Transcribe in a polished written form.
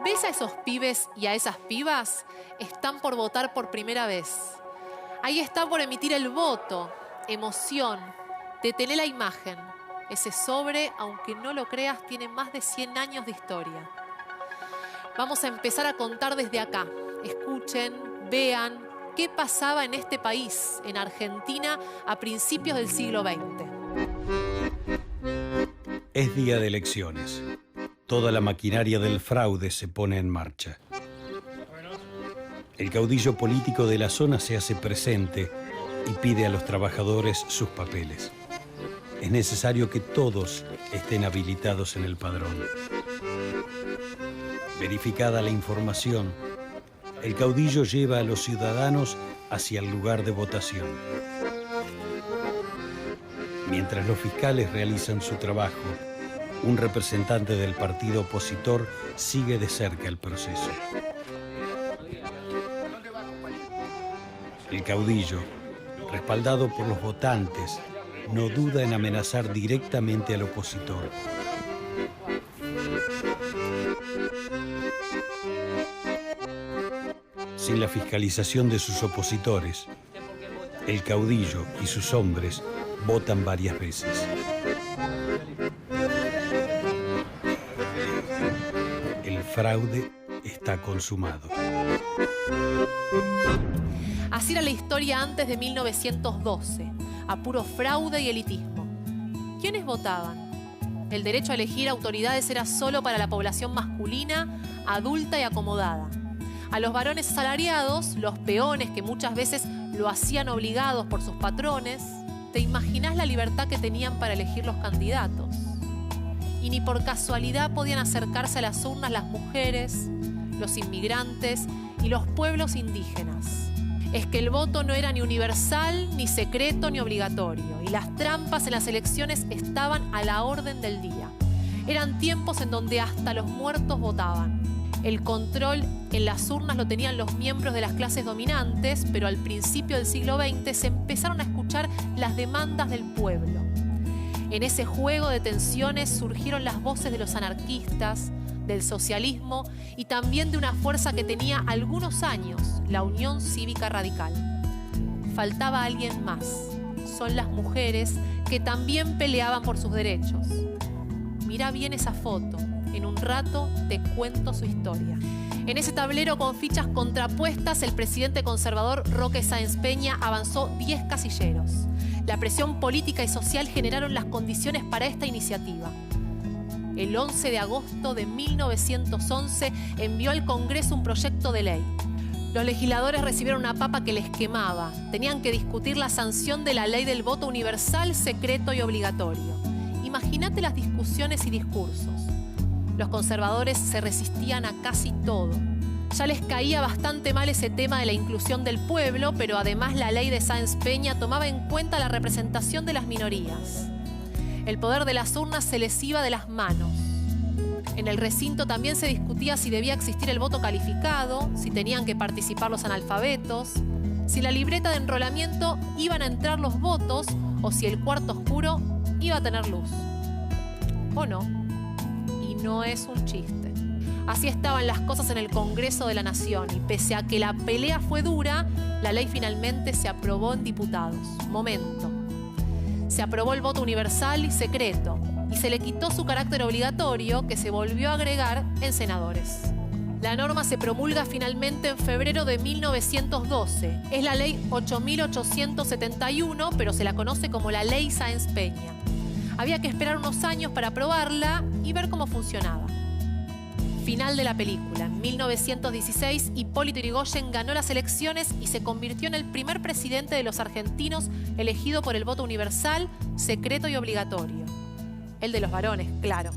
¿Ves a esos pibes y a esas pibas? Están por votar por primera vez. Ahí están por emitir el voto. Emoción. Detené la imagen. Ese sobre, aunque no lo creas, tiene más de 100 años de historia. Vamos a empezar a contar desde acá. Escuchen, vean qué pasaba en este país, en Argentina, a principios del siglo XX. Es día de elecciones. Toda la maquinaria del fraude se pone en marcha. El caudillo político de la zona se hace presente y pide a los trabajadores sus papeles. Es necesario que todos estén habilitados en el padrón. Verificada la información, el caudillo lleva a los ciudadanos hacia el lugar de votación. Mientras los fiscales realizan su trabajo, un representante del partido opositor sigue de cerca el proceso. El caudillo, respaldado por los votantes, no duda en amenazar directamente al opositor. Sin la fiscalización de sus opositores, el caudillo y sus hombres votan varias veces. El fraude está consumado. Así era la historia antes de 1912, a puro fraude y elitismo. ¿Quiénes votaban? El derecho a elegir autoridades era solo para la población masculina, adulta y acomodada. A los varones asalariados, los peones que muchas veces lo hacían obligados por sus patrones, ¿te imaginás la libertad que tenían para elegir los candidatos? Y ni por casualidad podían acercarse a las urnas las mujeres, los inmigrantes y los pueblos indígenas. Es que el voto no era ni universal, ni secreto, ni obligatorio. Y las trampas en las elecciones estaban a la orden del día. Eran tiempos en donde hasta los muertos votaban. El control en las urnas lo tenían los miembros de las clases dominantes, pero al principio del siglo XX se empezaron a escuchar las demandas del pueblo. En ese juego de tensiones surgieron las voces de los anarquistas, del socialismo y también de una fuerza que tenía algunos años, la Unión Cívica Radical. Faltaba alguien más. Son las mujeres que también peleaban por sus derechos. Mirá bien esa foto. En un rato te cuento su historia. En ese tablero con fichas contrapuestas, el presidente conservador Roque Sáenz Peña avanzó 10 casilleros. La presión política y social generaron las condiciones para esta iniciativa. El 11 de agosto de 1911 envió al Congreso un proyecto de ley. Los legisladores recibieron una papa que les quemaba. Tenían que discutir la sanción de la ley del voto universal, secreto y obligatorio. Imagínate las discusiones y discursos. Los conservadores se resistían a casi todo. Ya les caía bastante mal ese tema de la inclusión del pueblo, pero además la ley de Sáenz Peña tomaba en cuenta la representación de las minorías. El poder de las urnas se les iba de las manos. En el recinto también se discutía si debía existir el voto calificado, si tenían que participar los analfabetos, si en la libreta de enrolamiento iban a entrar los votos o si el cuarto oscuro iba a tener luz. ¿O no? Y no es un chiste. Así estaban las cosas en el Congreso de la Nación y pese a que la pelea fue dura, la ley finalmente se aprobó en diputados. Momento. Se aprobó el voto universal y secreto y se le quitó su carácter obligatorio que se volvió a agregar en senadores. La norma se promulga finalmente en febrero de 1912. Es la ley 8.871, pero se la conoce como la ley Sáenz Peña. Había que esperar unos años para aprobarla y ver cómo funcionaba. Final de la película. En 1916, Hipólito Yrigoyen ganó las elecciones y se convirtió en el primer presidente de los argentinos elegido por el voto universal, secreto y obligatorio. El de los varones, claro.